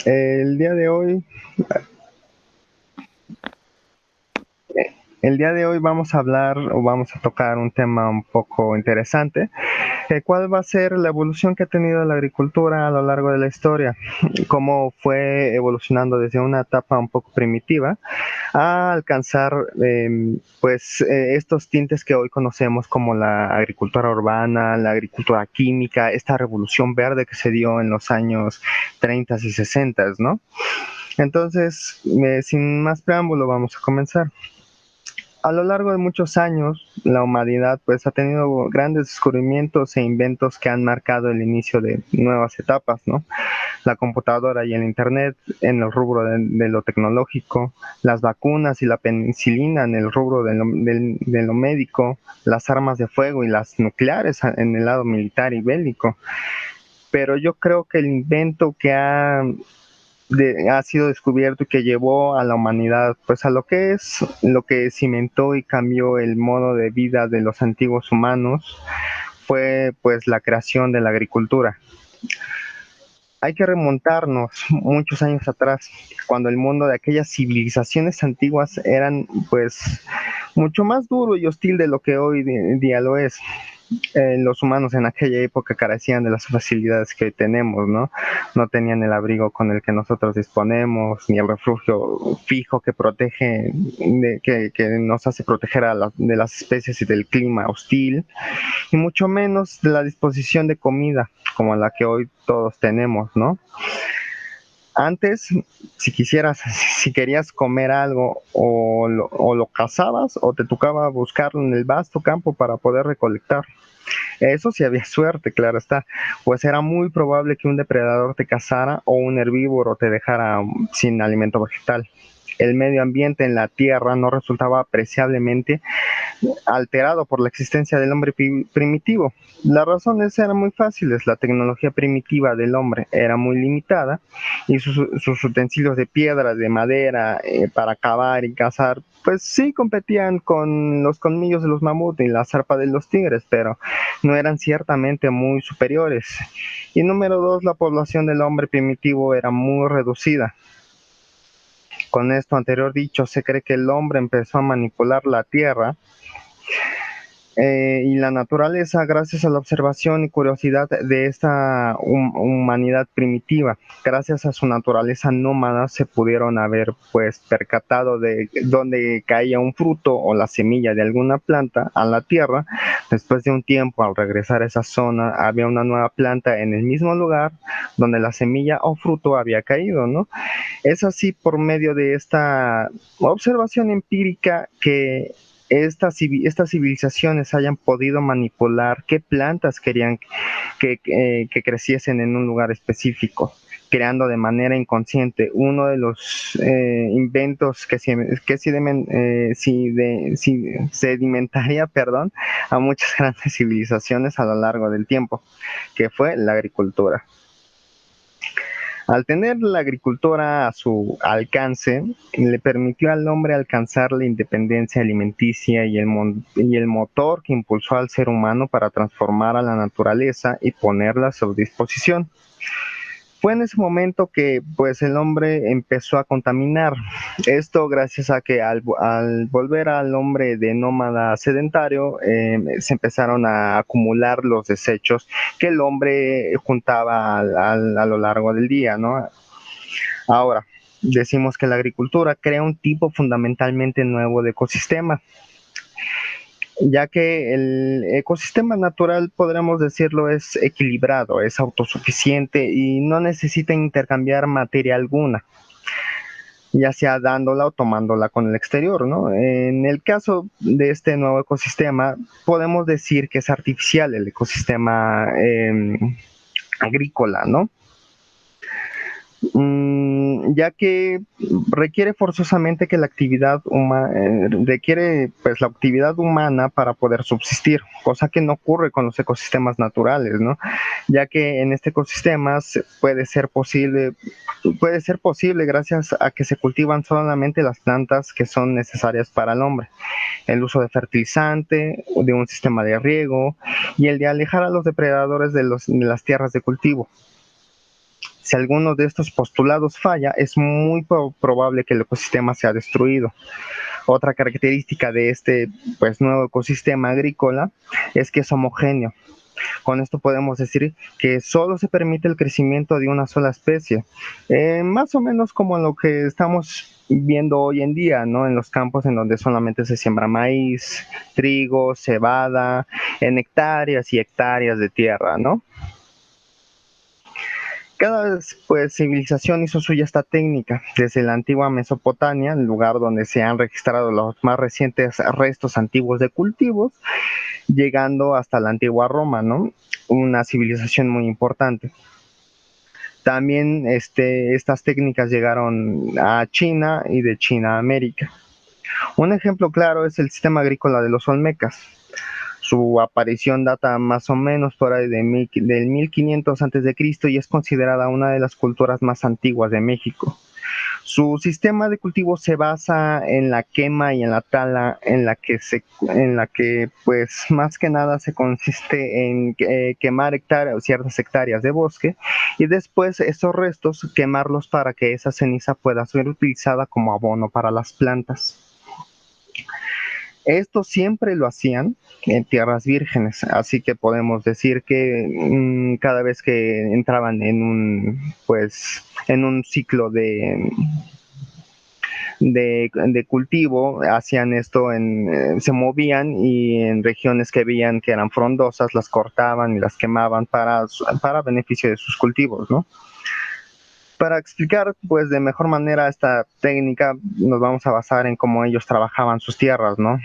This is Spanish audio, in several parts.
El día de hoy, el día de hoy vamos a hablar o vamos a tocar un tema un poco interesante, el cual va a ser la evolución que ha tenido la agricultura a lo largo de la historia, cómo fue evolucionando desde una etapa un poco primitiva a alcanzar estos tintes que hoy conocemos como la agricultura urbana, la agricultura química, esta revolución verde que se dio en los años 30 y 60, ¿no? Entonces, sin más preámbulo, vamos a comenzar. A lo largo de muchos años, la humanidad pues ha tenido grandes descubrimientos e inventos que han marcado el inicio de nuevas etapas, ¿no? La computadora y el internet en el rubro de lo tecnológico, las vacunas y la penicilina en el rubro de lo médico, las armas de fuego y las nucleares en el lado militar y bélico. Pero yo creo que el invento que ha sido descubierto y que llevó a la humanidad pues a lo que es, lo que cimentó y cambió el modo de vida de los antiguos humanos fue pues la creación de la agricultura. Hay que remontarnos muchos años atrás, cuando el mundo de aquellas civilizaciones antiguas eran pues mucho más duro y hostil de lo que hoy día lo es. Los humanos en aquella época carecían de las facilidades que hoy tenemos, ¿no? No tenían el abrigo con el que nosotros disponemos, ni el refugio fijo que protege, que nos hace proteger de las especies y del clima hostil, y mucho menos de la disposición de comida como la que hoy todos tenemos, ¿no? Antes, si querías comer algo, o lo cazabas o te tocaba buscarlo en el vasto campo para poder recolectar. Eso sí había suerte, claro está, pues era muy probable que un depredador te cazara o un herbívoro te dejara sin alimento vegetal. El medio ambiente en la tierra no resultaba apreciablemente alterado por la existencia del hombre primitivo. Las razones eran muy fáciles. La tecnología primitiva del hombre era muy limitada y sus utensilios de piedra, de madera, para cavar y cazar, pues sí competían con los colmillos de los mamuts y la zarpa de los tigres, pero no eran ciertamente muy superiores. Y número dos, la población del hombre primitivo era muy reducida. Con esto anterior dicho, se cree que el hombre empezó a manipular la tierra y la naturaleza gracias a la observación y curiosidad de esta humanidad primitiva. Gracias a su naturaleza nómada se pudieron haber pues percatado de dónde caía un fruto o la semilla de alguna planta a la tierra. Después de un tiempo, al regresar a esa zona, había una nueva planta en el mismo lugar donde la semilla o fruto había caído, ¿no? Es así por medio de esta observación empírica que estas civilizaciones hayan podido manipular qué plantas querían que creciesen en un lugar específico, creando de manera inconsciente uno de los inventos que sedimentaría, perdón, a muchas grandes civilizaciones a lo largo del tiempo, que fue la agricultura. Al tener la agricultura a su alcance, le permitió al hombre alcanzar la independencia alimenticia y el motor que impulsó al ser humano para transformar a la naturaleza y ponerla a su disposición. Fue en ese momento que pues el hombre empezó a contaminar. Esto gracias a que al volver al hombre de nómada sedentario, se empezaron a acumular los desechos que el hombre juntaba a lo largo del día, ¿no? Ahora, decimos que la agricultura crea un tipo fundamentalmente nuevo de ecosistema, ya que el ecosistema natural, podríamos decirlo, es equilibrado, es autosuficiente y no necesita intercambiar materia alguna, ya sea dándola o tomándola con el exterior, ¿no? En el caso de este nuevo ecosistema, podemos decir que es artificial el ecosistema agrícola, ¿no? Ya que requiere forzosamente que la actividad humana, requiere pues la actividad humana para poder subsistir, cosa que no ocurre con los ecosistemas naturales, ¿no? Ya que en este ecosistema puede ser posible gracias a que se cultivan solamente las plantas que son necesarias para el hombre, el uso de fertilizante, de un sistema de riego y el de alejar a los depredadores de las tierras de cultivo. Si alguno de estos postulados falla, es muy probable que el ecosistema sea destruido. Otra característica de este pues, nuevo ecosistema agrícola es que es homogéneo. Con esto podemos decir que solo se permite el crecimiento de una sola especie, más o menos como lo que estamos viendo hoy en día, ¿no? En los campos en donde solamente se siembra maíz, trigo, cebada, en hectáreas y hectáreas de tierra, ¿no? Cada pues, civilización hizo suya esta técnica, desde la antigua Mesopotamia, el lugar donde se han registrado los más recientes restos antiguos de cultivos, llegando hasta la antigua Roma, ¿no? Una civilización muy importante. También estas técnicas llegaron a China y de China a América. Un ejemplo claro es el sistema agrícola de los olmecas. Su aparición data más o menos por ahí del 1500 a.C. y es considerada una de las culturas más antiguas de México. Su sistema de cultivo se basa en la quema y en la tala, en la que pues más que nada se consiste en quemar ciertas hectáreas de bosque y después esos restos quemarlos para que esa ceniza pueda ser utilizada como abono para las plantas. Esto siempre lo hacían en tierras vírgenes, así que podemos decir que cada vez que entraban en un ciclo de cultivo, hacían esto, se movían y en regiones que veían que eran frondosas, las cortaban y las quemaban para beneficio de sus cultivos, ¿no? Para explicar pues de mejor manera esta técnica, nos vamos a basar en cómo ellos trabajaban sus tierras, ¿no?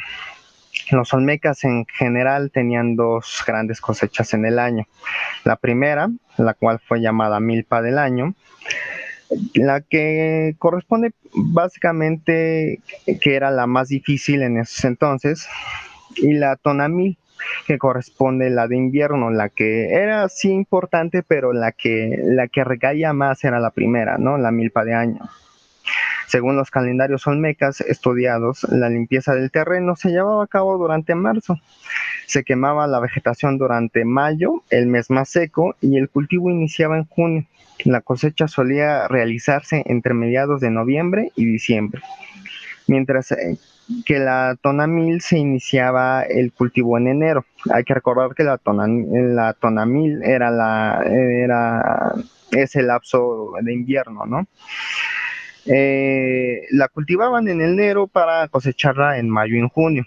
Los olmecas en general tenían dos grandes cosechas en el año. La primera, la cual fue llamada milpa del año, la que corresponde básicamente, que era la más difícil en esos entonces, y la tonamil, que corresponde la de invierno, la que era sí importante, pero la que recaía más era la primera, ¿no? La milpa de año. Según los calendarios olmecas estudiados, la limpieza del terreno se llevaba a cabo durante marzo. Se quemaba la vegetación durante mayo, el mes más seco, y el cultivo iniciaba en junio. La cosecha solía realizarse entre mediados de noviembre y diciembre, mientras que la tonamil se iniciaba el cultivo en enero. Hay que recordar que la tonamil era ese lapso de invierno, ¿no? La cultivaban en enero para cosecharla en mayo y en junio.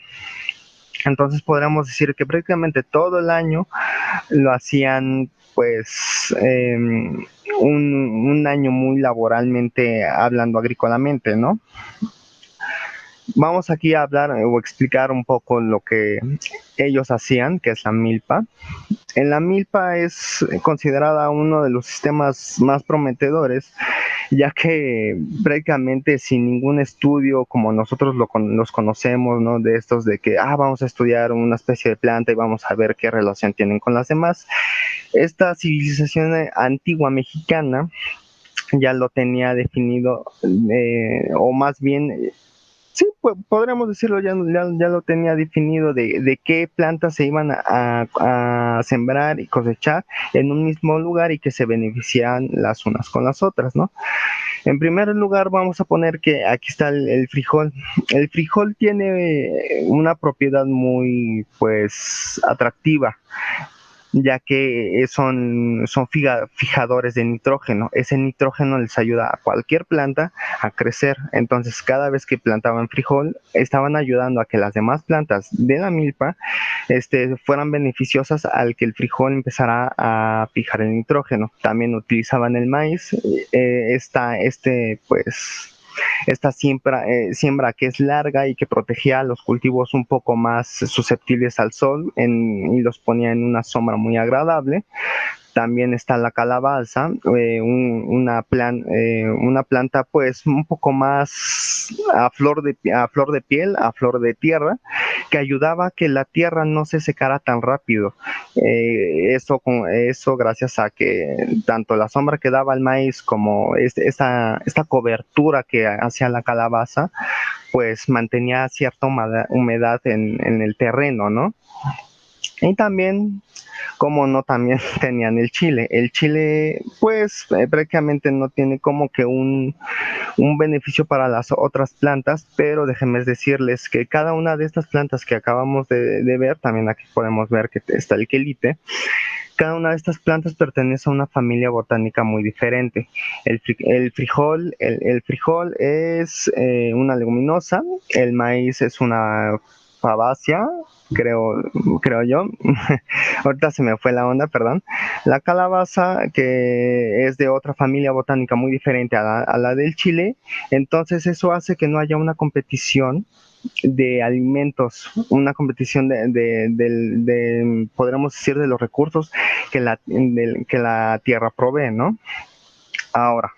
Entonces podríamos decir que prácticamente todo el año lo hacían pues un año muy laboralmente hablando agrícolamente, ¿no? Vamos aquí a hablar o explicar un poco lo que ellos hacían, que es la milpa. En la milpa es considerada uno de los sistemas más prometedores, ya que prácticamente sin ningún estudio como nosotros los conocemos, ¿no? De estos de que vamos a estudiar una especie de planta y vamos a ver qué relación tienen con las demás. Esta civilización antigua mexicana ya lo tenía definido, o más bien sí, podríamos decirlo, ya lo tenía definido de qué plantas se iban a sembrar y cosechar en un mismo lugar y que se beneficiaran las unas con las otras, ¿no? En primer lugar, vamos a poner que aquí está el frijol. El frijol tiene una propiedad muy, pues, atractiva, ya que son fijadores de nitrógeno. Ese nitrógeno les ayuda a cualquier planta a crecer. Entonces, cada vez que plantaban frijol, estaban ayudando a que las demás plantas de la milpa fueran beneficiosas al que el frijol empezara a fijar el nitrógeno. También utilizaban el maíz, esta siembra que es larga y que protegía a los cultivos un poco más susceptibles al sol y los ponía en una sombra muy agradable. También está la calabaza, una planta pues un poco más a flor de piel, a flor de tierra, que ayudaba a que la tierra no se secara tan rápido. Eso gracias a que tanto la sombra que daba el maíz como esta cobertura que hacía la calabaza, pues mantenía cierta humedad en el terreno, ¿no? Y también, como no, también tenían el chile. El chile, pues prácticamente no tiene como que un beneficio para las otras plantas, pero déjenme decirles que cada una de estas plantas que acabamos de ver, también aquí podemos ver que está el quelite, cada una de estas plantas pertenece a una familia botánica muy diferente. El frijol es una leguminosa, el maíz es una fabácea, creo, creo yo. Ahorita se me fue la onda, perdón. La calabaza, que es de otra familia botánica muy diferente a la del chile, entonces eso hace que no haya una competición de alimentos, una competición podríamos decir, de los recursos que la tierra provee, ¿no? Ahora,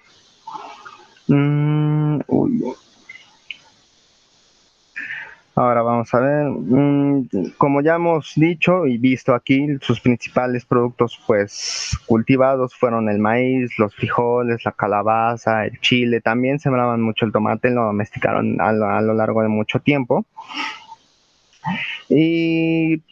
uy, ahora vamos a ver, como ya hemos dicho y visto aquí, sus principales productos pues cultivados fueron el maíz, los frijoles, la calabaza, el chile, también sembraban mucho el tomate, lo domesticaron a lo largo de mucho tiempo.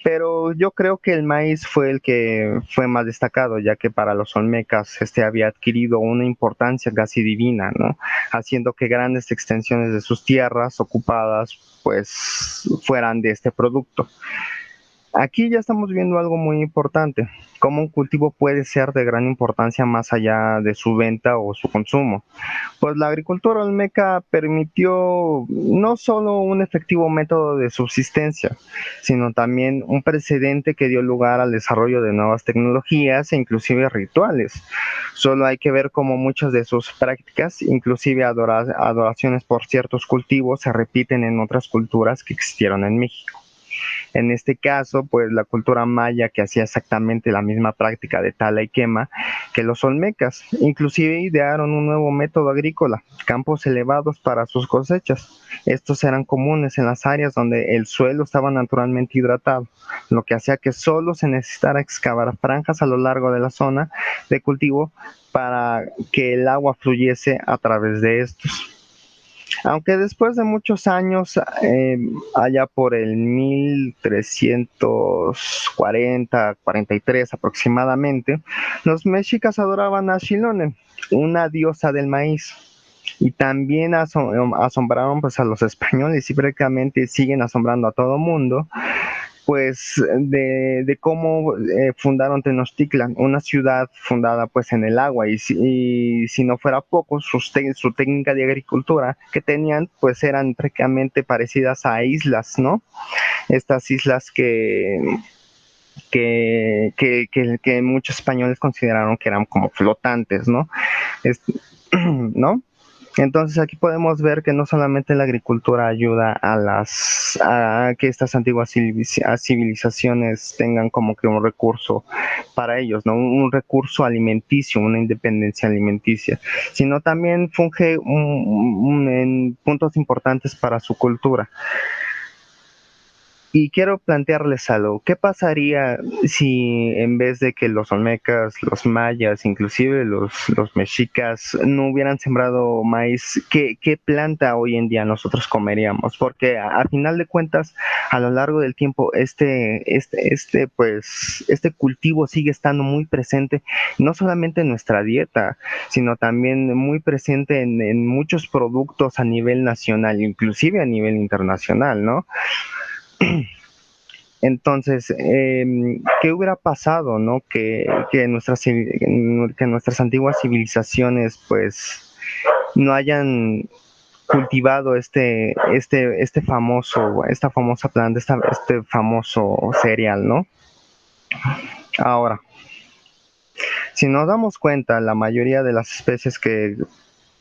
Pero yo creo que el maíz fue el que fue más destacado, ya que para los olmecas este había adquirido una importancia casi divina, ¿no? Haciendo que grandes extensiones de sus tierras ocupadas pues fueran de este producto. Aquí ya estamos viendo algo muy importante, cómo un cultivo puede ser de gran importancia más allá de su venta o su consumo. Pues la agricultura olmeca permitió no solo un efectivo método de subsistencia, sino también un precedente que dio lugar al desarrollo de nuevas tecnologías e inclusive rituales. Solo hay que ver cómo muchas de sus prácticas, inclusive adoraciones por ciertos cultivos, se repiten en otras culturas que existieron en México. En este caso, pues la cultura maya que hacía exactamente la misma práctica de tala y quema que los olmecas. Inclusive idearon un nuevo método agrícola, campos elevados para sus cosechas. Estos eran comunes en las áreas donde el suelo estaba naturalmente hidratado, lo que hacía que solo se necesitara excavar franjas a lo largo de la zona de cultivo para que el agua fluyese a través de estos. Aunque después de muchos años, allá por el 1340-43 aproximadamente, los mexicas adoraban a Xilonen, una diosa del maíz. Y también asombraron pues, a los españoles y prácticamente siguen asombrando a todo mundo pues de cómo fundaron Tenochtitlan, una ciudad fundada pues en el agua y si no fuera poco, su técnica de agricultura que tenían pues eran prácticamente parecidas a islas, ¿no? Estas islas que muchos españoles consideraron que eran como flotantes, ¿no? Es, ¿No? Entonces aquí podemos ver que no solamente la agricultura ayuda a que estas antiguas civilizaciones tengan como que un recurso para ellos, ¿no? Un recurso alimenticio, una independencia alimenticia, sino también funge en puntos importantes para su cultura. Y quiero plantearles algo. ¿Qué pasaría si en vez de que los olmecas, los mayas, inclusive los mexicas no hubieran sembrado maíz? ¿Qué planta hoy en día nosotros comeríamos? Porque a final de cuentas, a lo largo del tiempo, pues, este cultivo sigue estando muy presente, no solamente en nuestra dieta, sino también muy presente en muchos productos a nivel nacional, inclusive a nivel internacional, ¿no? Entonces, ¿qué hubiera pasado, no? Que nuestras antiguas civilizaciones, pues, no hayan cultivado esta famosa planta, este famoso cereal, ¿no? Ahora, si nos damos cuenta, la mayoría de las especies que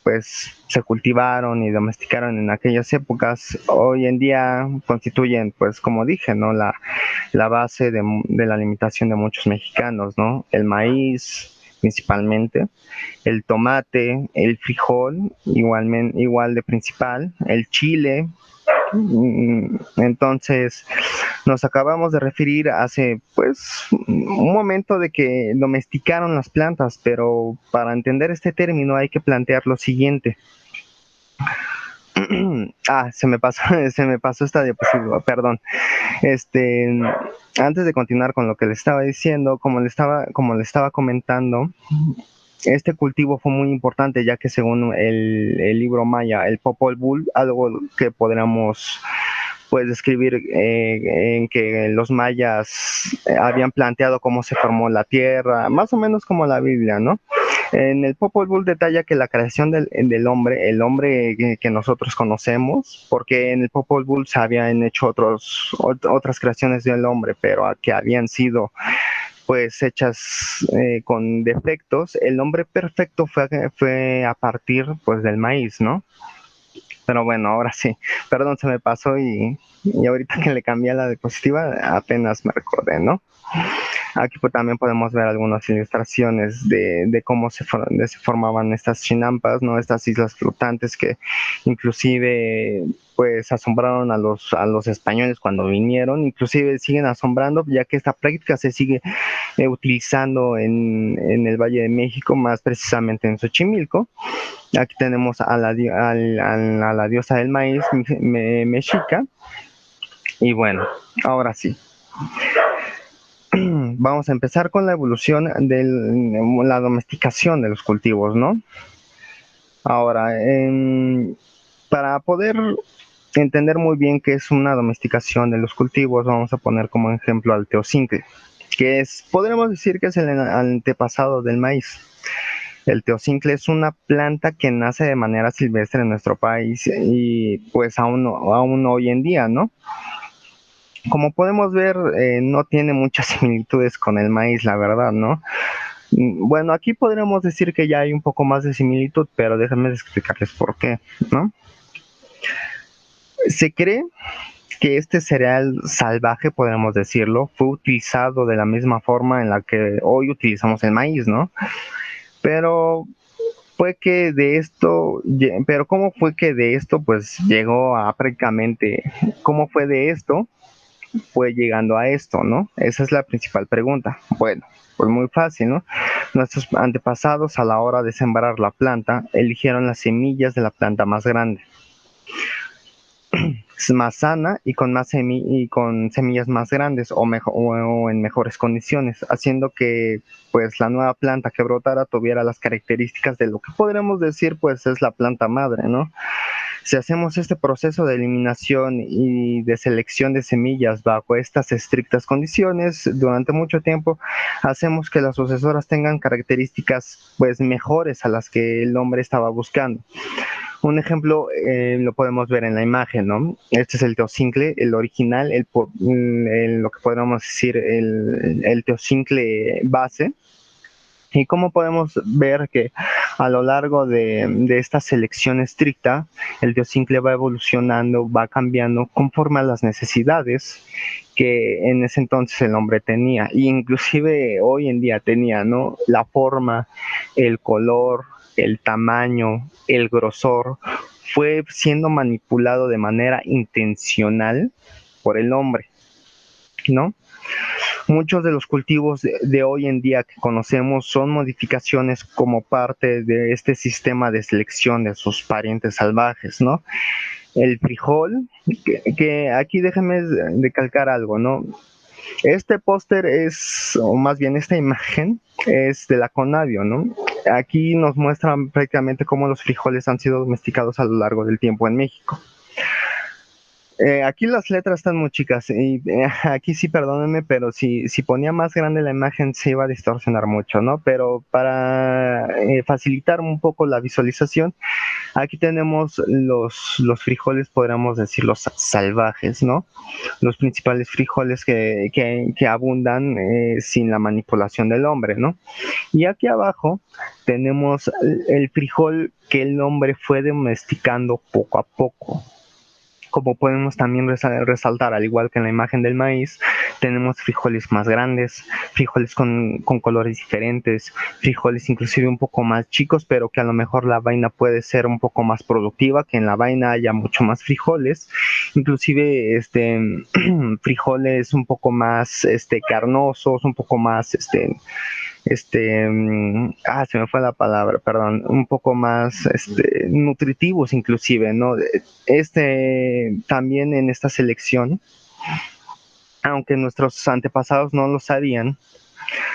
pues se cultivaron y domesticaron en aquellas épocas, hoy en día constituyen, pues como dije, ¿no? La base de la alimentación de muchos mexicanos, ¿no? El maíz principalmente, el tomate, el frijol, igual de principal, el chile. Entonces, nos acabamos de referir hace pues un momento de que domesticaron las plantas, pero para entender este término hay que plantear lo siguiente. Se me pasó esta diapositiva, perdón. Este, Antes de continuar con lo que le estaba diciendo, como le estaba comentando, este cultivo fue muy importante, ya que según el libro maya, el Popol Vuh, algo que podríamos pues describir en que los mayas habían planteado cómo se formó la tierra, más o menos como la Biblia, ¿no? En el Popol Vuh detalla que la creación del hombre, el hombre que nosotros conocemos, porque en el Popol Vuh se habían hecho otras creaciones del hombre, pero que habían sido pues hechas con defectos. El hombre perfecto fue a partir pues del maíz, ¿no? Pero bueno, ahora sí, perdón, se me pasó y ahorita que le cambié la diapositiva apenas me recordé, ¿no? Aquí pues, también podemos ver algunas ilustraciones de cómo se formaban estas chinampas, ¿no? Estas islas flotantes que inclusive pues asombraron a los españoles cuando vinieron, inclusive siguen asombrando ya que esta práctica se sigue utilizando el Valle de México, más precisamente en Xochimilco. Aquí tenemos a la diosa del maíz, Mexica. Y bueno, ahora sí. Vamos a empezar con la evolución de la domesticación de los cultivos, ¿no? Ahora, para poder entender muy bien qué es una domesticación de los cultivos, vamos a poner como ejemplo al teocincle, que podríamos decir que es el antepasado del maíz. El teocincle es una planta que nace de manera silvestre en nuestro país y pues aún hoy en día, ¿no? Como podemos ver, no tiene muchas similitudes con el maíz, la verdad, ¿no? Bueno, aquí podríamos decir que ya hay un poco más de similitud, pero déjenme explicarles por qué, ¿no? Se cree que este cereal salvaje, podemos decirlo, fue utilizado de la misma forma en la que hoy utilizamos el maíz, ¿no? Pero fue que de esto, pero ¿cómo fue que de esto pues llegó a prácticamente, cómo fue de esto fue llegando a esto, ¿no? Esa es la principal pregunta. Bueno, pues muy fácil, ¿no? Nuestros antepasados a la hora de sembrar la planta eligieron las semillas de la planta más grande, más sana y con semillas más grandes o en mejores condiciones, haciendo que pues la nueva planta que brotara tuviera las características de lo que podríamos decir pues es la planta madre, ¿no? Si hacemos este proceso de eliminación y de selección de semillas bajo estas estrictas condiciones durante mucho tiempo, hacemos que las sucesoras tengan características pues mejores a las que el hombre estaba buscando. Un ejemplo lo podemos ver en la imagen, ¿no? Este es el teocincle, el original, lo que podríamos decir el teocincle base. Y cómo podemos ver que a lo largo de esta selección estricta, el teocincle va evolucionando, va cambiando conforme a las necesidades que en ese entonces el hombre tenía, e inclusive hoy en día tenía, ¿no? La forma, el color, el tamaño, el grosor, fue siendo manipulado de manera intencional por el hombre, ¿no? Muchos de los cultivos de hoy en día que conocemos son modificaciones como parte de este sistema de selección de sus parientes salvajes, ¿no? El frijol, que aquí déjenme decalcar algo, ¿no? Este póster o más bien esta imagen, es de la Conavio, ¿no? Aquí nos muestran prácticamente cómo los frijoles han sido domesticados a lo largo del tiempo en México. Aquí las letras están muy chicas y aquí sí, perdónenme, pero si ponía más grande la imagen se iba a distorsionar mucho, ¿no? Pero para facilitar un poco la visualización, aquí tenemos los frijoles, podríamos decir los salvajes, ¿no? Los principales frijoles que abundan sin la manipulación del hombre, ¿no? Y aquí abajo tenemos el frijol que el hombre fue domesticando poco a poco. Como podemos también resaltar, al igual que en la imagen del maíz, tenemos frijoles más grandes, frijoles con colores diferentes, frijoles inclusive un poco más chicos, pero que a lo mejor la vaina puede ser un poco más productiva, que en la vaina haya mucho más frijoles, inclusive frijoles un poco más carnosos, un poco más se me fue la palabra, perdón, un poco más nutritivos inclusive, ¿no? También en esta selección, aunque nuestros antepasados no lo sabían,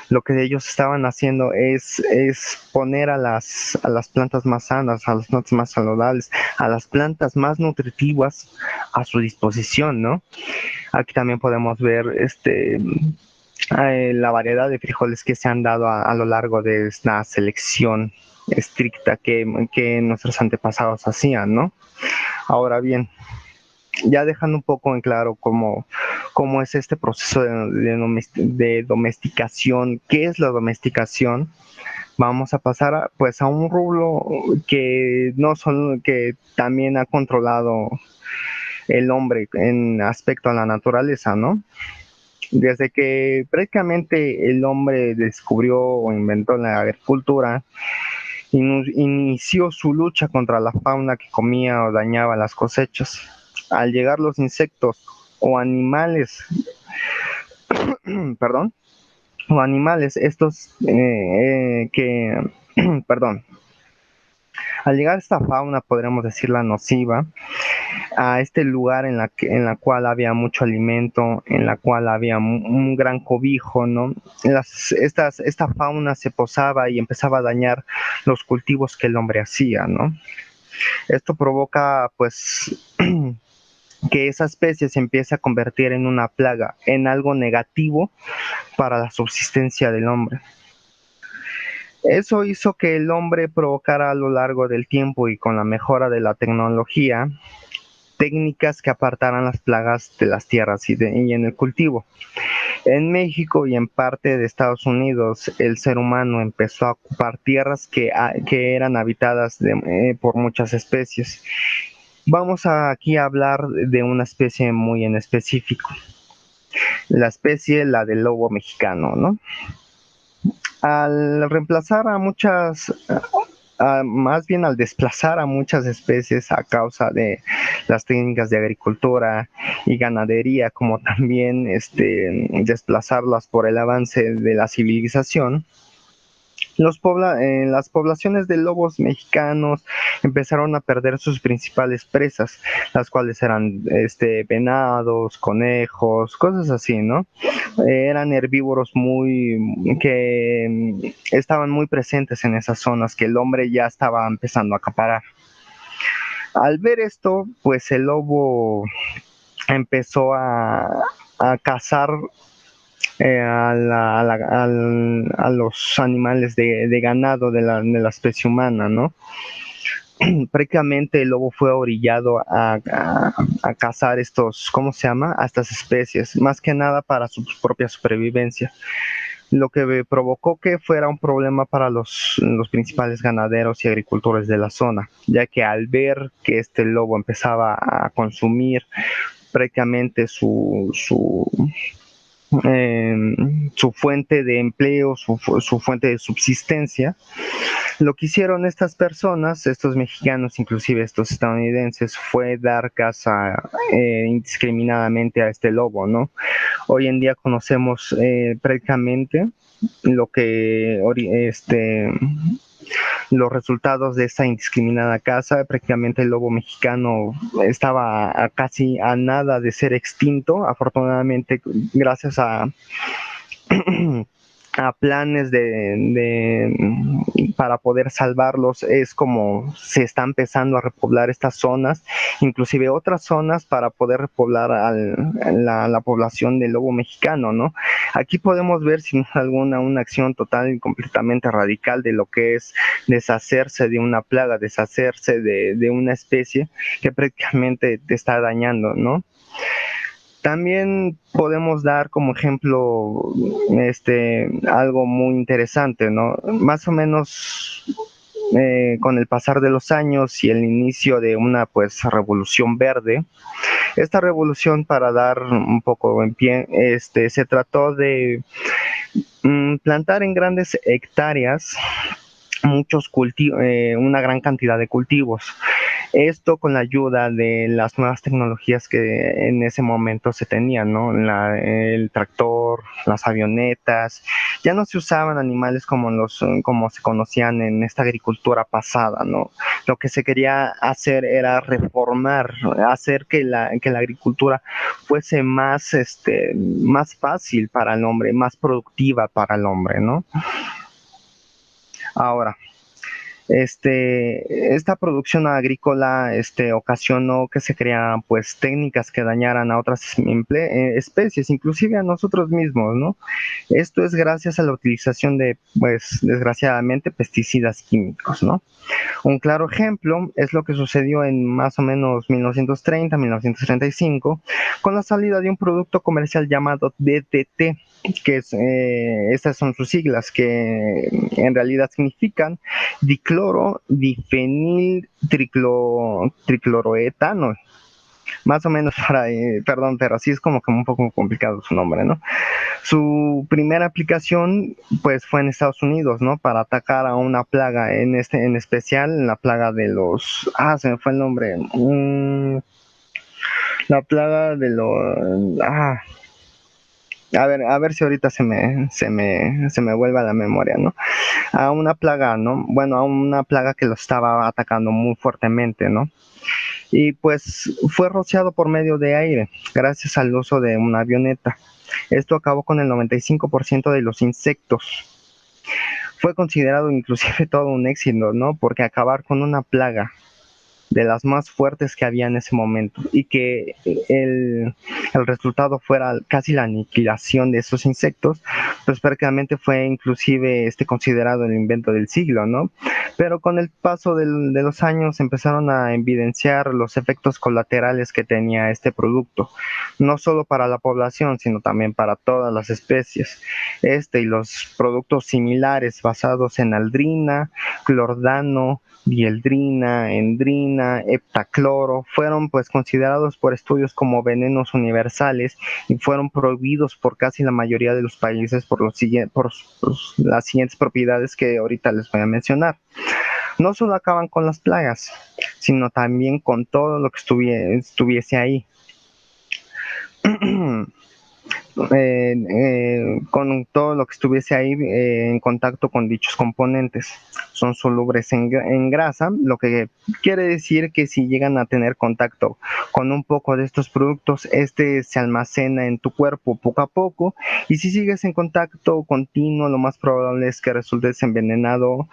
lo que ellos estaban haciendo es poner a las plantas más sanas, a las plantas más saludables, a las plantas más nutritivas a su disposición, ¿no? Aquí también podemos ver la variedad de frijoles que se han dado a lo largo de esta selección estricta que nuestros antepasados hacían, ¿no? Ahora bien, ya dejando un poco en claro cómo es este proceso de domesticación, qué es la domesticación, vamos a pasar pues a un rubro que no solo que también ha controlado el hombre en aspecto a la naturaleza, ¿no? Desde que prácticamente el hombre descubrió o inventó la agricultura, inició su lucha contra la fauna que comía o dañaba las cosechas. Al llegar los insectos o animales, perdón, o animales, perdón, al llegar esta fauna, podríamos decirla nociva, a este lugar en la cual había mucho alimento, en la cual había un gran cobijo, ¿no? Esta fauna se posaba y empezaba a dañar los cultivos que el hombre hacía, ¿no? Esto provoca, pues, que esa especie se empiece a convertir en una plaga, en algo negativo para la subsistencia del hombre. Eso hizo que el hombre provocara a lo largo del tiempo y con la mejora de la tecnología técnicas que apartaran las plagas de las tierras y en el cultivo. En México y en parte de Estados Unidos, el ser humano empezó a ocupar tierras que eran habitadas por muchas especies. Vamos aquí a hablar de una especie muy en específico, la especie, la del lobo mexicano, ¿no? Al reemplazar a muchas más bien al desplazar a muchas especies a causa de las técnicas de agricultura y ganadería, como también desplazarlas por el avance de la civilización, las poblaciones de lobos mexicanos empezaron a perder sus principales presas, las cuales eran venados, conejos, cosas así, ¿no? Eran herbívoros que estaban muy presentes en esas zonas que el hombre ya estaba empezando a acaparar. Al ver esto, pues el lobo empezó a cazar a los animales de ganado de la especie humana, ¿no? Prácticamente el lobo fue orillado a cazar ¿cómo se llama? A estas especies, más que nada para su propia supervivencia, lo que provocó que fuera un problema para los principales ganaderos y agricultores de la zona, ya que al ver que este lobo empezaba a consumir prácticamente su fuente de empleo, su fuente de subsistencia, lo que hicieron estas personas, estos mexicanos, inclusive estos estadounidenses, fue dar caza indiscriminadamente a este lobo, ¿no? Hoy en día conocemos prácticamente lo que los resultados de esta indiscriminada caza. Prácticamente el lobo mexicano estaba casi a nada de ser extinto, afortunadamente gracias a planes para poder salvarlos. Es como se está empezando a repoblar estas zonas, inclusive otras zonas para poder repoblar la población del lobo mexicano, ¿no? Aquí podemos ver sin alguna una acción total y completamente radical de lo que es deshacerse de una plaga, deshacerse de una especie que prácticamente te está dañando, ¿no? También podemos dar como ejemplo algo muy interesante, ¿no? Más o menos con el pasar de los años y el inicio de una pues revolución verde, esta revolución, para dar un poco en pie, se trató de plantar en grandes hectáreas una gran cantidad de cultivos. Esto con la ayuda de las nuevas tecnologías que en ese momento se tenían, ¿no? El tractor, las avionetas. Ya no se usaban animales como se conocían en esta agricultura pasada, ¿no? Lo que se quería hacer era reformar, hacer que la agricultura fuese más fácil para el hombre, más productiva para el hombre, ¿no? Ahora, esta producción agrícola ocasionó que se crearan pues técnicas que dañaran a otras especies, inclusive a nosotros mismos, ¿no? Esto es gracias a la utilización de, pues, desgraciadamente, pesticidas químicos, ¿no? Un claro ejemplo es lo que sucedió en más o menos 1930, 1935, con la salida de un producto comercial llamado DDT, estas son sus siglas, que en realidad significan dicloro, difenil, tricloroetano. Más o menos perdón, pero así es como que un poco complicado su nombre, ¿no? Su primera aplicación, pues, fue en Estados Unidos, ¿no? Para atacar a una plaga, en especial la plaga de se me fue el nombre. La plaga de los, a ver si ahorita se me vuelve a la memoria, ¿no? A una plaga, ¿no? Bueno, a una plaga que lo estaba atacando muy fuertemente, ¿no? Y pues fue rociado por medio de aire, gracias al uso de una avioneta. Esto acabó con el 95% de los insectos. Fue considerado inclusive todo un éxito, ¿no? Porque acabar con una plaga de las más fuertes que había en ese momento y que el resultado fuera casi la aniquilación de esos insectos, pues prácticamente fue inclusive considerado el invento del siglo, ¿no? Pero con el paso de los años empezaron a evidenciar los efectos colaterales que tenía este producto, no solo para la población, sino también para todas las especies. Y los productos similares basados en aldrina, clordano, dieldrina, endrina, heptacloro, fueron pues considerados por estudios como venenos universales y fueron prohibidos por casi la mayoría de los países por las siguientes propiedades que ahorita les voy a mencionar. No solo acaban con las plagas, sino también con todo lo que estuviese ahí. Con todo lo que estuviese ahí en contacto con dichos componentes. Son solubles en grasa, lo que quiere decir que si llegan a tener contacto con un poco de estos productos, se almacena en tu cuerpo poco a poco, y si sigues en contacto continuo, lo más probable es que resultes envenenado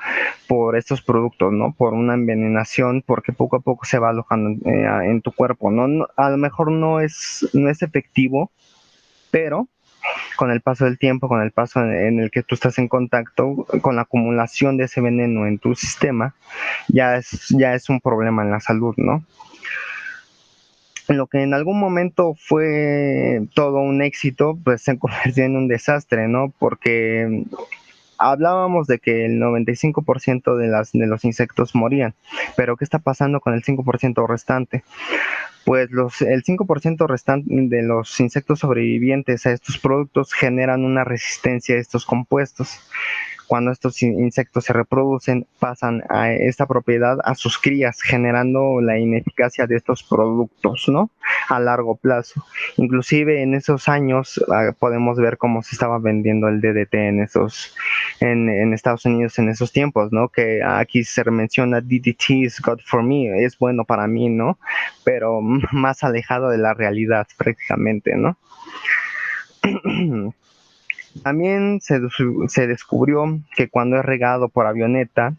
por estos productos, ¿no? Por una envenenación, porque poco a poco se va alojando en tu cuerpo, ¿no? A lo mejor no es efectivo, pero con el paso del tiempo, con el paso en el que tú estás en contacto, con la acumulación de ese veneno en tu sistema, ya es un problema en la salud, ¿no? Lo que en algún momento fue todo un éxito, pues se convirtió en un desastre, ¿no? Porque hablábamos de que el 95% de los insectos morían, pero ¿qué está pasando con el 5% restante? Pues el 5% restante de los insectos sobrevivientes a estos productos generan una resistencia a estos compuestos. Cuando estos insectos se reproducen, pasan a esta propiedad a sus crías, generando la ineficacia de estos productos, ¿no? A largo plazo. Inclusive en esos años podemos ver cómo se estaba vendiendo el DDT en Estados Unidos en esos tiempos, ¿no? Que aquí se menciona DDT is good for me, es bueno para mí, ¿no? Pero más alejado de la realidad prácticamente, ¿no? También se descubrió que cuando es regado por avioneta,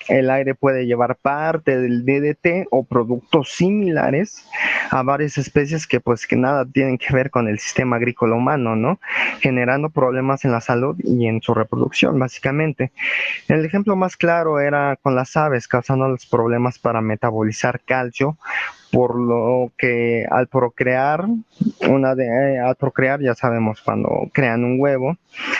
el aire puede llevar parte del DDT o productos similares a varias especies que nada tienen que ver con el sistema agrícola humano, ¿no? Generando problemas en la salud y en su reproducción, básicamente. El ejemplo más claro era con las aves, causando los problemas para metabolizar calcio, por lo que al procrear, ya sabemos, cuando crean un huevo,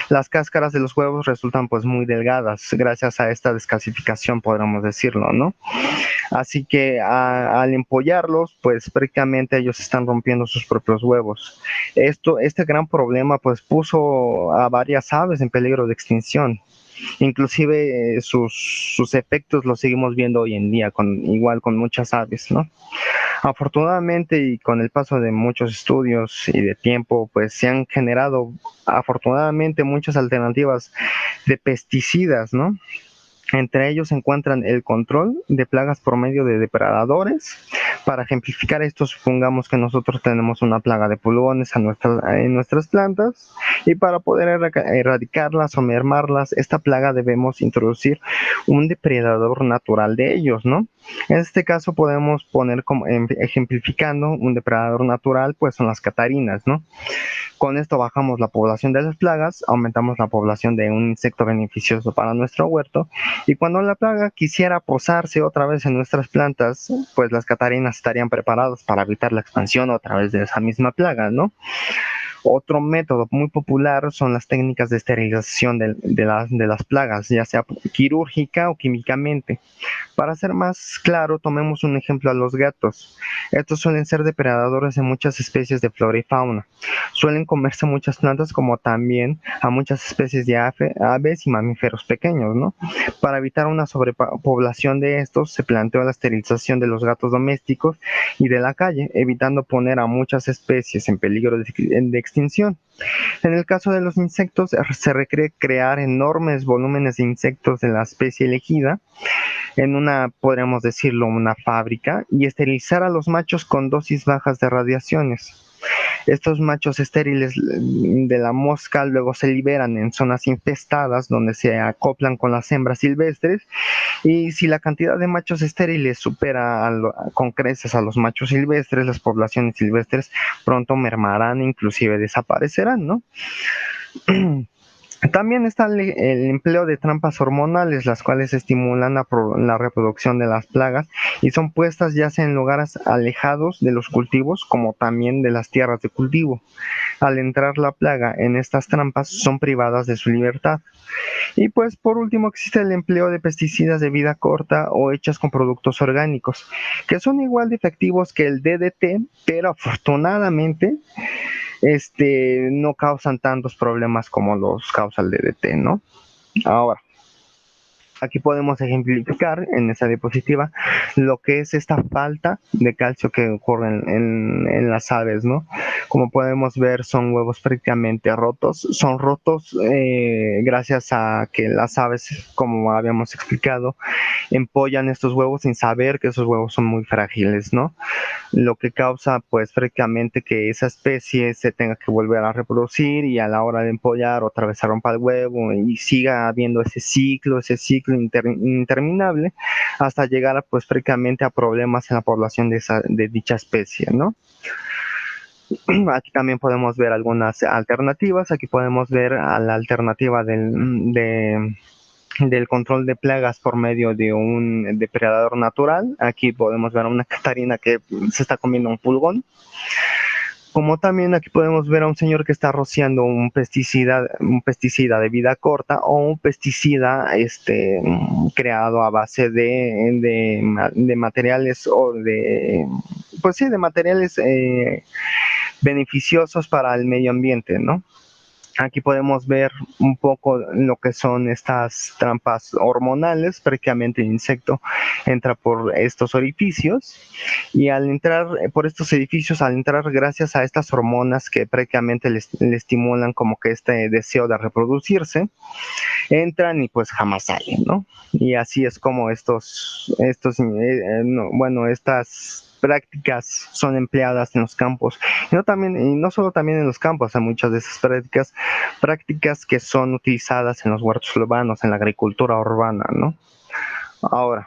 las cáscaras de los huevos resultan pues muy delgadas gracias a esta descalcificación reproducción, podríamos decirlo, ¿no? Así que al empollarlos, pues prácticamente ellos están rompiendo sus propios huevos. Este gran problema, pues puso a varias aves en peligro de extinción. Inclusive sus efectos los seguimos viendo hoy en día, igual con muchas aves, ¿no? Afortunadamente y con el paso de muchos estudios y de tiempo, pues se han generado afortunadamente muchas alternativas de pesticidas, ¿no? Entre ellos se encuentran el control de plagas por medio de depredadores. Para ejemplificar esto, supongamos que nosotros tenemos una plaga de pulgones en nuestras plantas y para poder erradicarlas o mermarlas, esta plaga debemos introducir un depredador natural de ellos, ¿no? En este caso podemos poner como ejemplificando un depredador natural, pues son las catarinas, ¿no? Con esto bajamos la población de las plagas, aumentamos la población de un insecto beneficioso para nuestro huerto y cuando la plaga quisiera posarse otra vez en nuestras plantas, pues las catarinas estarían preparadas para evitar la expansión otra vez de esa misma plaga, ¿no? Otro método muy popular son las técnicas de esterilización de las plagas, ya sea quirúrgica o químicamente. Para ser más claro, tomemos un ejemplo a los gatos. Estos suelen ser depredadores de muchas especies de flora y fauna. Suelen comerse muchas plantas como también a muchas especies de aves y mamíferos pequeños, ¿no? Para evitar una sobrepoblación de estos, se planteó la esterilización de los gatos domésticos y de la calle, evitando poner a muchas especies en peligro de extinción. En el caso de los insectos, se requiere crear enormes volúmenes de insectos de la especie elegida en podríamos decirlo, una fábrica y esterilizar a los machos con dosis bajas de radiaciones. Estos machos estériles de la mosca luego se liberan en zonas infestadas donde se acoplan con las hembras silvestres y si la cantidad de machos estériles supera con creces a los machos silvestres, las poblaciones silvestres pronto mermarán e inclusive desaparecerán, ¿no? También está el empleo de trampas hormonales, las cuales estimulan la reproducción de las plagas y son puestas ya sea en lugares alejados de los cultivos como también de las tierras de cultivo. Al entrar la plaga en estas trampas son privadas de su libertad. Y pues por último existe el empleo de pesticidas de vida corta o hechas con productos orgánicos, que son igual de efectivos que el DDT, pero afortunadamente no causan tantos problemas como los causa el DDT, ¿no? Ahora, aquí podemos ejemplificar en esa diapositiva lo que es esta falta de calcio que ocurre en las aves, ¿no? Como podemos ver, son huevos prácticamente rotos. Son rotos gracias a que las aves, como habíamos explicado, empollan estos huevos sin saber que esos huevos son muy frágiles, ¿no? Lo que causa pues prácticamente que esa especie se tenga que volver a reproducir y a la hora de empollar otra vez se rompa el huevo y siga habiendo ese ciclo interminable hasta llegar pues prácticamente a problemas en la población de dicha especie, ¿no? Aquí también podemos ver algunas alternativas. Aquí podemos ver a la alternativa del control de plagas por medio de un depredador natural. Aquí podemos ver a una catarina que se está comiendo un pulgón. Como también aquí podemos ver a un señor que está rociando un pesticida de vida corta o un pesticida creado a base de materiales o pues sí, de materiales beneficiosos para el medio ambiente, ¿no? Aquí podemos ver un poco lo que son estas trampas hormonales. Prácticamente el insecto entra por estos orificios y al entrar por estos edificios, al entrar gracias a estas hormonas que prácticamente le estimulan como que este deseo de reproducirse, entran y pues jamás salen, ¿no? Y así es como estas prácticas son empleadas en los campos y no solo también en los campos, hay muchas de esas prácticas que son utilizadas en los huertos urbanos, en la agricultura urbana, ¿no? Ahora,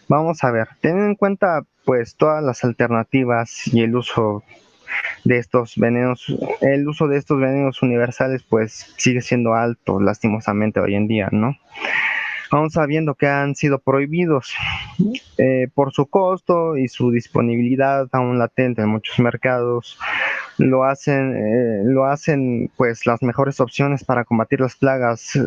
vamos a ver, teniendo en cuenta pues todas las alternativas y el uso de estos venenos universales pues sigue siendo alto lastimosamente hoy en día, ¿no? Aún sabiendo que han sido prohibidos por su costo y su disponibilidad aún latente en muchos mercados, lo hacen pues las mejores opciones para combatir las plagas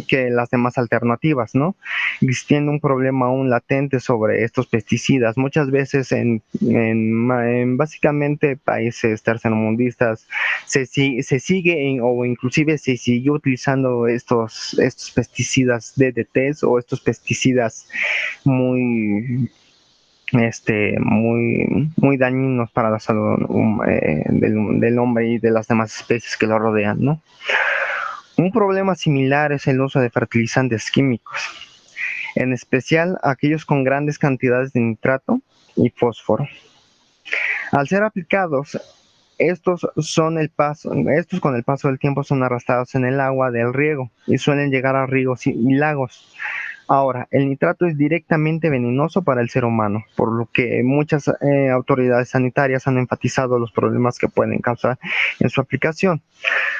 que las demás alternativas, ¿no? Existiendo un problema aún latente sobre estos pesticidas. Muchas veces en básicamente países tercermundistas se sigue o inclusive se siguió utilizando estos pesticidas DDTs o estos pesticidas muy muy dañinos para la salud del hombre y de las demás especies que lo rodean, ¿no? Un problema similar es el uso de fertilizantes químicos, en especial aquellos con grandes cantidades de nitrato y fósforo. Al ser aplicados, estos con el paso del tiempo son arrastrados en el agua del riego y suelen llegar a ríos y lagos. Ahora, el nitrato es directamente venenoso para el ser humano, por lo que muchas autoridades sanitarias han enfatizado los problemas que pueden causar en su aplicación.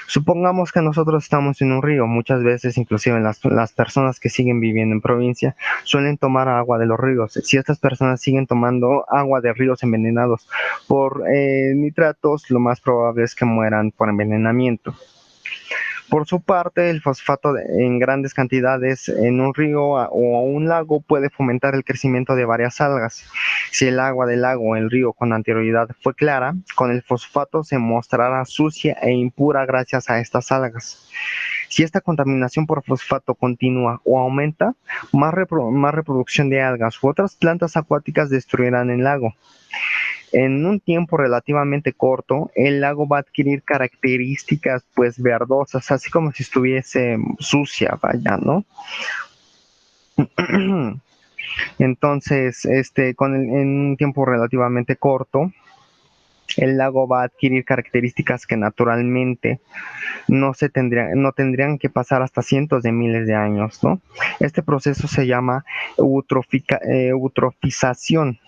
Supongamos que nosotros estamos en un río, muchas veces inclusive las personas que siguen viviendo en provincia suelen tomar agua de los ríos. Si estas personas siguen tomando agua de ríos envenenados por nitratos, lo más probable es que mueran por envenenamiento. Por su parte, el fosfato en grandes cantidades en un río o un lago puede fomentar el crecimiento de varias algas. Si el agua del lago o el río con anterioridad fue clara, con el fosfato se mostrará sucia e impura gracias a estas algas. Si esta contaminación por fosfato continúa o aumenta, más reproducción de algas u otras plantas acuáticas destruirán el lago. En un tiempo relativamente corto, el lago va a adquirir características pues verdosas, así como si estuviese sucia, vaya, ¿no? Entonces, en un tiempo relativamente corto, el lago va a adquirir características que naturalmente no tendrían que pasar hasta cientos de miles de años, ¿no? Este proceso se llama eutrofización,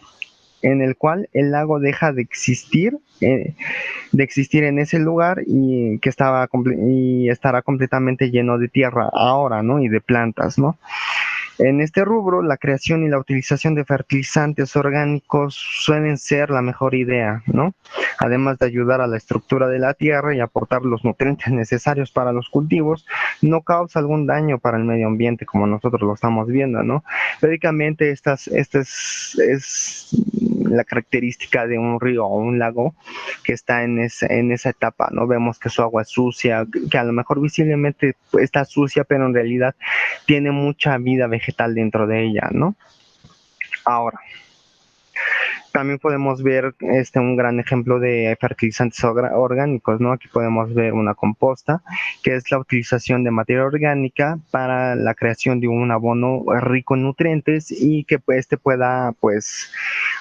en el cual el lago deja de existir en ese lugar y estará completamente lleno de tierra ahora, ¿no? Y de plantas, ¿no? En este rubro, la creación y la utilización de fertilizantes orgánicos suelen ser la mejor idea, ¿no? Además de ayudar a la estructura de la tierra y aportar los nutrientes necesarios para los cultivos, no causa algún daño para el medio ambiente como nosotros lo estamos viendo, ¿no? Lógicamente, esta es la característica de un río o un lago que está en esa etapa, ¿no? Vemos que su agua es sucia, que a lo mejor visiblemente está sucia, pero en realidad tiene mucha vida vegetal dentro de ella, ¿no? Ahora, también podemos ver un gran ejemplo de fertilizantes orgánicos, ¿no? Aquí podemos ver una composta, que es la utilización de materia orgánica para la creación de un abono rico en nutrientes y que pueda, pues,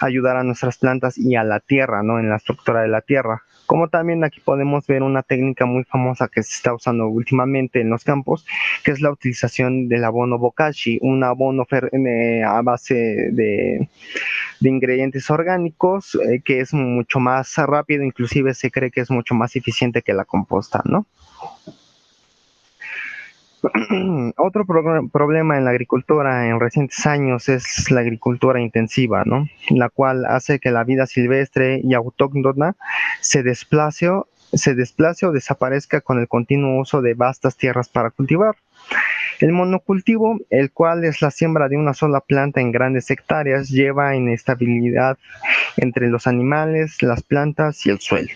ayudar a nuestras plantas y a la tierra, ¿no? En la estructura de la tierra. Como también aquí podemos ver una técnica muy famosa que se está usando últimamente en los campos, que es la utilización del abono bokashi, un abono a base de ingredientes orgánicos, que es mucho más rápido, inclusive se cree que es mucho más eficiente que la composta, ¿no? Otro problema en la agricultura en recientes años es la agricultura intensiva, ¿no? La cual hace que la vida silvestre y autóctona se desplace, se desplace o desaparezca con el continuo uso de vastas tierras para cultivar. El monocultivo, el cual es la siembra de una sola planta en grandes hectáreas, lleva inestabilidad entre los animales, las plantas y el suelo.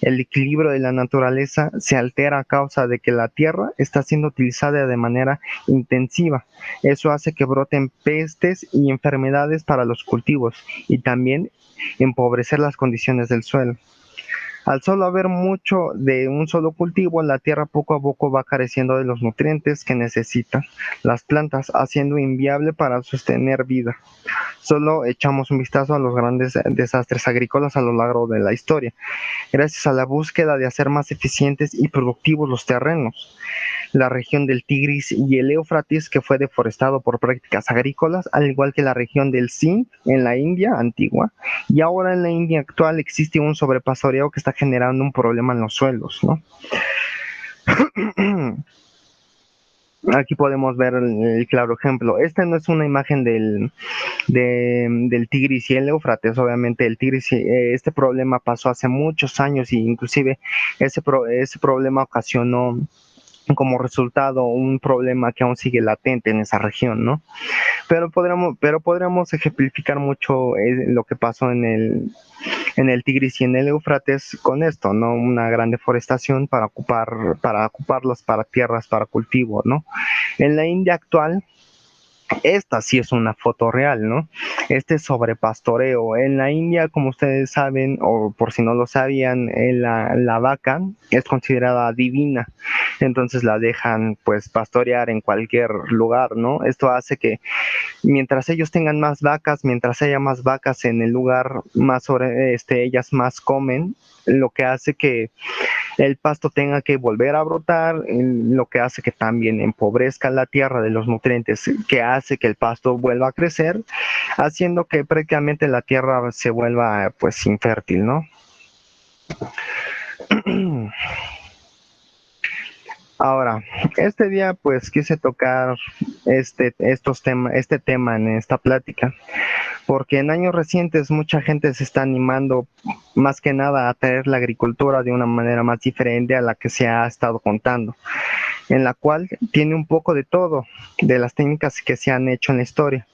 El equilibrio de la naturaleza se altera a causa de que la tierra está siendo utilizada de manera intensiva. Eso hace que broten pestes y enfermedades para los cultivos y también empobrecer las condiciones del suelo. Al solo haber mucho de un solo cultivo, la tierra poco a poco va careciendo de los nutrientes que necesitan las plantas, haciendo inviable para sostener vida. Solo echamos un vistazo a los grandes desastres agrícolas a lo largo de la historia, gracias a la búsqueda de hacer más eficientes y productivos los terrenos. La región del Tigris y el Éufrates, que fue deforestado por prácticas agrícolas, al igual que la región del Sindh en la India antigua, y ahora en la India actual existe un sobrepastoreo que está generando un problema en los suelos, ¿no? Aquí podemos ver el claro ejemplo. Esta no es una imagen del Tigris y el Éufrates. Obviamente el Tigris, este problema pasó hace muchos años, y inclusive ese problema ocasionó como resultado un problema que aún sigue latente en esa región, ¿no? Pero podríamos ejemplificar mucho lo que pasó en el Tigris y en el Éufrates con esto, ¿no? Una gran deforestación para ocuparlos para tierras para cultivo, ¿no? En la India actual, esta sí es una foto real, ¿no? Este sobrepastoreo. En la India, como ustedes saben, o por si no lo sabían, la vaca es considerada divina. Entonces la dejan pues pastorear en cualquier lugar, ¿no? Esto hace que mientras ellos tengan más vacas, mientras haya más vacas en el lugar, ellas más comen, lo que hace que el pasto tenga que volver a brotar, lo que hace que también empobrezca la tierra de los nutrientes, que hace que el pasto vuelva a crecer, haciendo que prácticamente la tierra se vuelva pues infértil, ¿no? Ahora, este día pues quise tocar este tema en esta plática, porque en años recientes mucha gente se está animando más que nada a traer la agricultura de una manera más diferente a la que se ha estado contando, en la cual tiene un poco de todo, de las técnicas que se han hecho en la historia.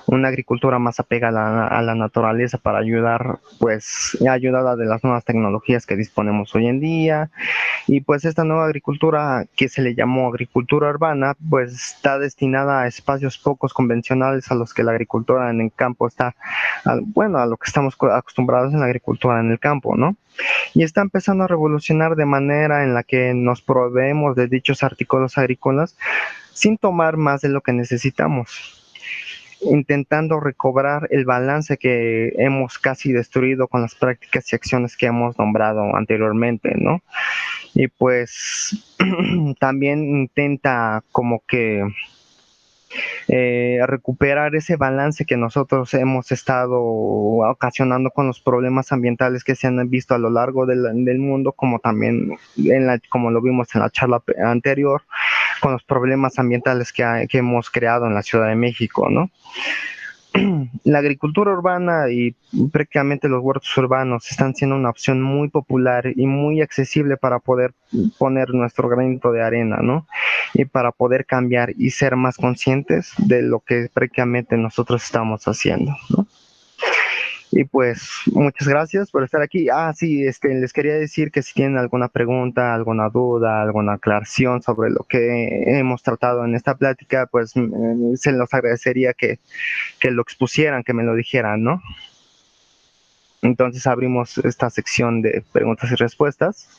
Una agricultura más apegada a la naturaleza para ayudar, pues, ayudada de las nuevas tecnologías que disponemos hoy en día. Y pues esta nueva agricultura, que se le llamó agricultura urbana, pues está destinada a espacios pocos convencionales a los que la agricultura en el campo está, bueno, a lo que estamos acostumbrados en la agricultura en el campo, ¿no? Y está empezando a revolucionar de manera en la que nos proveemos de dichos artículos agrícolas sin tomar más de lo que necesitamos, intentando recobrar el balance que hemos casi destruido con las prácticas y acciones que hemos nombrado anteriormente, ¿no? Y pues también intenta como que recuperar ese balance que nosotros hemos estado ocasionando con los problemas ambientales que se han visto a lo largo del mundo, como también como lo vimos en la charla anterior, con los problemas ambientales que hemos creado en la Ciudad de México, ¿no? La agricultura urbana y prácticamente los huertos urbanos están siendo una opción muy popular y muy accesible para poder poner nuestro granito de arena, ¿no? Y para poder cambiar y ser más conscientes de lo que prácticamente nosotros estamos haciendo, ¿no? Y pues muchas gracias por estar aquí. Sí, les quería decir que si tienen alguna pregunta, alguna duda, alguna aclaración sobre lo que hemos tratado en esta plática, pues se los agradecería que lo expusieran, que me lo dijeran, ¿no? Entonces abrimos esta sección de preguntas y respuestas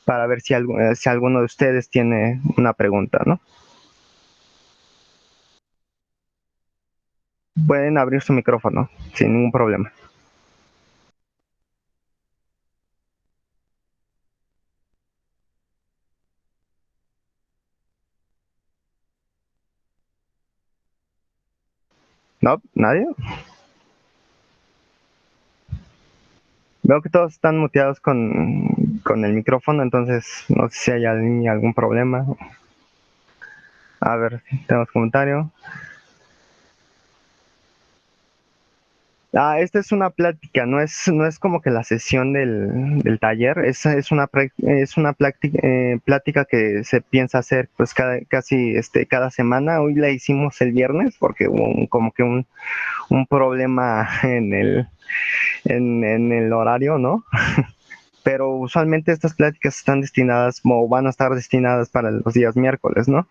para ver si alguno de ustedes tiene una pregunta, ¿no? Pueden abrir su micrófono sin ningún problema. ¿No? ¿Nadie? Veo que todos están muteados con el micrófono, entonces no sé si hay algún problema. A ver, tenemos comentario. Esta es una plática, no es como que la sesión del taller, es una plática que se piensa hacer pues casi cada semana. Hoy la hicimos el viernes porque hubo como que un problema en el horario, ¿no? Pero usualmente estas pláticas están destinadas o van a estar destinadas para los días miércoles, ¿no?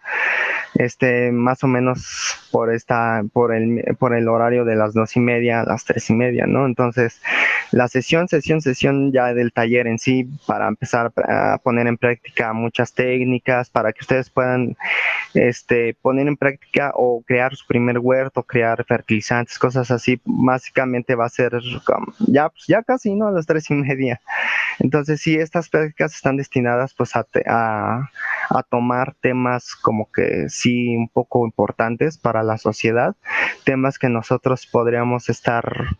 Más o menos por el horario de las 2:30 a las 3:30, ¿no? Entonces, la sesión ya del taller en sí, para empezar a poner en práctica muchas técnicas, para que ustedes puedan poner en práctica o crear su primer huerto, crear fertilizantes, cosas así, básicamente va a ser pues ya casi, ¿no? A las 3:30. Entonces, sí, estas prácticas están destinadas pues a tomar temas como que sí un poco importantes para la sociedad, temas que nosotros podríamos estar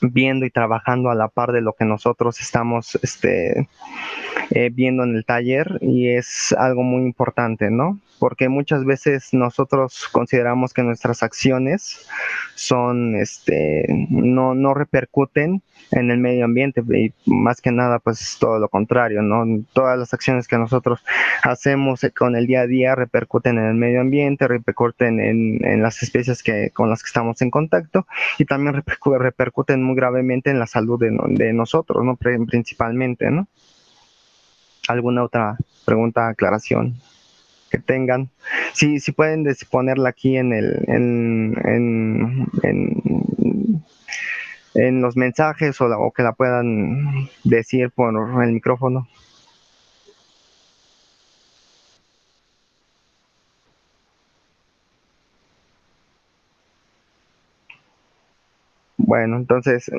viendo y trabajando a la par de lo que nosotros estamos viendo en el taller, y es algo muy importante, ¿no? Porque muchas veces nosotros consideramos que nuestras acciones son, no repercuten en el medio ambiente, y más que nada pues todo lo contrario, ¿no? Todas las acciones que nosotros hacemos con el día a día repercuten en el medio ambiente, repercuten en las especies con las que estamos en contacto, y también repercuten muy gravemente en la salud de nosotros, ¿no? Principalmente, ¿no? ¿Alguna otra pregunta, aclaración que tengan? Sí, sí pueden ponerla aquí en los mensajes, o que la puedan decir por el micrófono. Bueno, entonces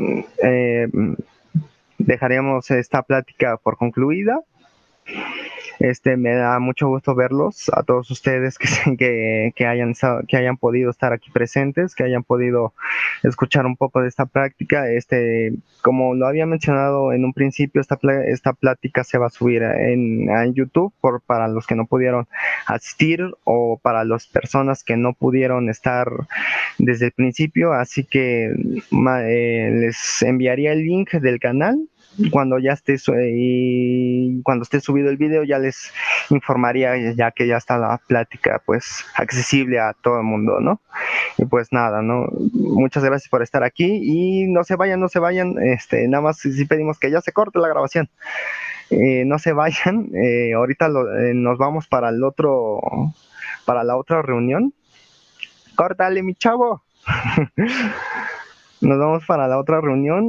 dejaremos esta plática por concluida. Me da mucho gusto verlos a todos ustedes que hayan podido estar aquí presentes, que hayan podido escuchar un poco de esta práctica. Como lo había mencionado en un principio, esta plática se va a subir en YouTube para los que no pudieron asistir, o para las personas que no pudieron estar desde el principio. Así que les enviaría el link del canal cuando ya y cuando esté subido el video. Ya les informaría, ya que ya está la plática pues accesible a todo el mundo, ¿no? Y pues nada, ¿no? Muchas gracias por estar aquí, y no se vayan, no se vayan. Nada más sí pedimos que ya se corte la grabación. No se vayan. Ahorita nos vamos para la otra reunión. Córtale, mi chavo. Nos vamos para la otra reunión.